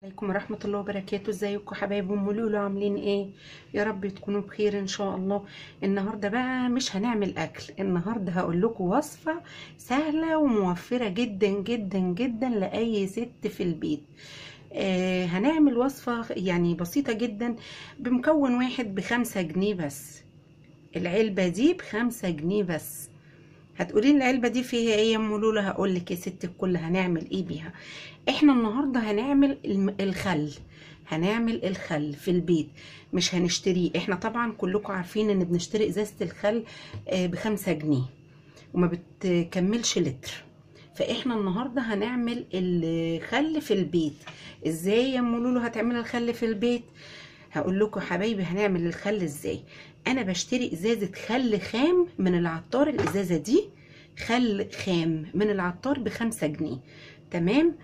عليكم ورحمة الله وبركاته. ازيكم حبايب ام لولو؟ عاملين ايه؟ يا رب تكونوا بخير ان شاء الله. النهارده بقى مش هنعمل اكل، النهارده هقول لكم وصفة سهلة وموفرة جدا جدا جدا لاي ست في البيت. هنعمل وصفة يعني بسيطة جدا بمكون واحد ب5 جنيه بس. العلبة دي ب5 جنيه بس. هتقولي لي العلبة دي فيها ايه يا ام لولو؟ هقول لك يا ست الكل هنعمل ايه بيها. احنا النهارده هنعمل الخل. هنعمل الخل في البيت، مش هنشتريه. احنا طبعا كلكم عارفين ان بنشتري ازازة الخل ب5 جنيه وما بتكملش لتر. فاحنا النهارده هنعمل الخل في البيت. ازاي يا ام لولو هتعمل الخل في البيت؟ هقول لكم حبايبي هنعمل الخل ازاي. انا بشتري ازازة خل خام من العطار. الازازة دي خل خام من العطار ب5 جنيه، تمام.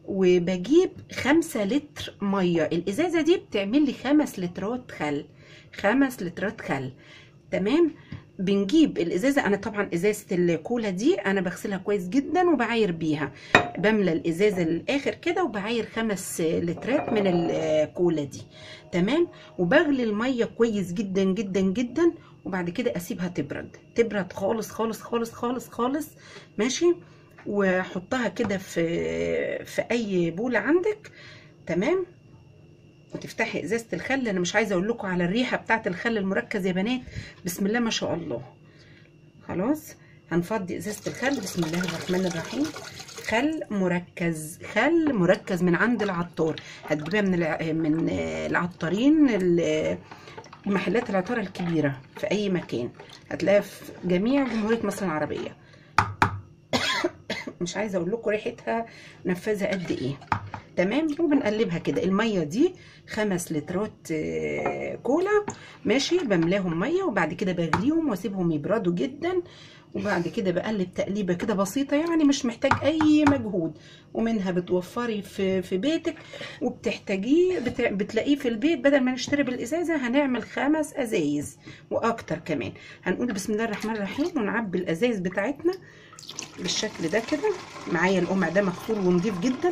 وبجيب 5 لتر ميه. الازازه دي بتعمل لي 5 لترات خل. 5 لترات خل، تمام. بنجيب الازازه. انا طبعا ازازه الكولا دي انا بغسلها كويس جدا وبعاير بيها. بملى الازازه للاخر كده وبعاير 5 لترات من الكولا دي، تمام. وبغلي الميه كويس جدا جدا جدا، وبعد كده اسيبها تبرد خالص خالص خالص خالص خالص، ماشي. واحطها كده في اي بوله عندك، تمام. وتفتحي ازازه الخل. انا مش عايزه اقول لكم على الريحه بتاعه الخل المركز يا بنات، بسم الله ما شاء الله. خلاص هنفضي ازازه الخل. بسم الله الرحمن الرحيم. خل مركز من عند العطار. هتجيبها من العطارين، محلات العطاره الكبيره في اي مكان، هتلاقيها في جميع جمهوريه مصر العربيه. مش عايزه اقول لكم ريحتها نفاذه قد ايه، تمام. وبنقلبها كده. الميه دي 5 لترات كولا، ماشي. بملاهم ميه وبعد كده بغليهم واسيبهم يبردوا جدا، وبعد كده بقلب تقليبه كده بسيطه، يعني مش محتاج اي مجهود. ومنها بتوفري في بيتك، وبتحتاجيه بتلاقيه في البيت. بدل ما نشتري بالازازه هنعمل 5 ازايز واكتر كمان. هنقول بسم الله الرحمن الرحيم ونعبي الازايز بتاعتنا بالشكل ده كده. معايا القمع ده مغسول ونضيف جدا.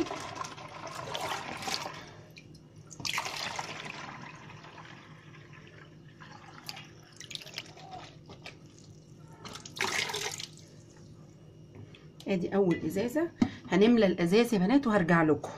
ادي اول ازازه. هنملى الازاز يا بنات وهرجع لكم.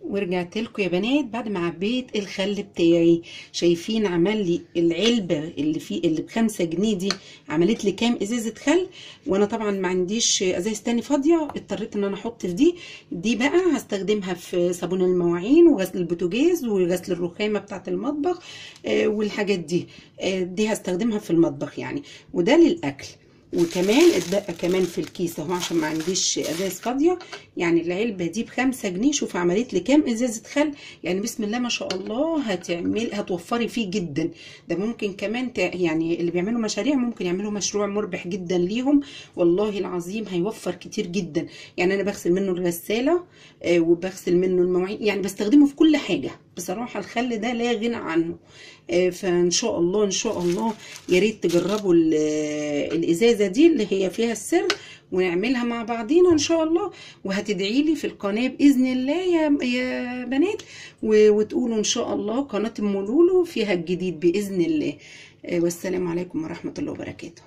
ورجعت لكم يا بنات بعد ما عبيت الخل بتاعي. شايفين عمل لي العلبه اللي ب5 جنيه دي عملت لي كام ازازه خل. وانا طبعا ما عنديش ازاز تاني فاضيه، اضطريت ان انا احط في دي بقى هستخدمها في صابون المواعين وغسل البوتاجاز وغسل الرخامه بتاعه المطبخ، والحاجات دي هستخدمها في المطبخ يعني. وده للاكل. وكمان اتبقى كمان في الكيس اهو عشان ما عنديش ازاز فاضيه. يعني العلبه دي ب5 جنيه. شوف عملت لي كام ازازه خل. يعني بسم الله ما شاء الله هتوفري فيه جدا. ده ممكن كمان يعني اللي بيعملوا مشاريع ممكن يعملوا مشروع مربح جدا ليهم. والله العظيم هيوفر كتير جدا. يعني انا بغسل منه الغساله، وبغسل منه المواعين، يعني بستخدمه في كل حاجه. بصراحه الخل ده لا غنى عنه. فان شاء الله ان شاء الله يا ريت تجربوا الازازه دي اللي هي فيها السر، ونعملها مع بعضينا ان شاء الله. وهتدعي لي في القناه باذن الله يا بنات، وتقولوا ان شاء الله قناه ام لولو فيها الجديد باذن الله. والسلام عليكم ورحمه الله وبركاته.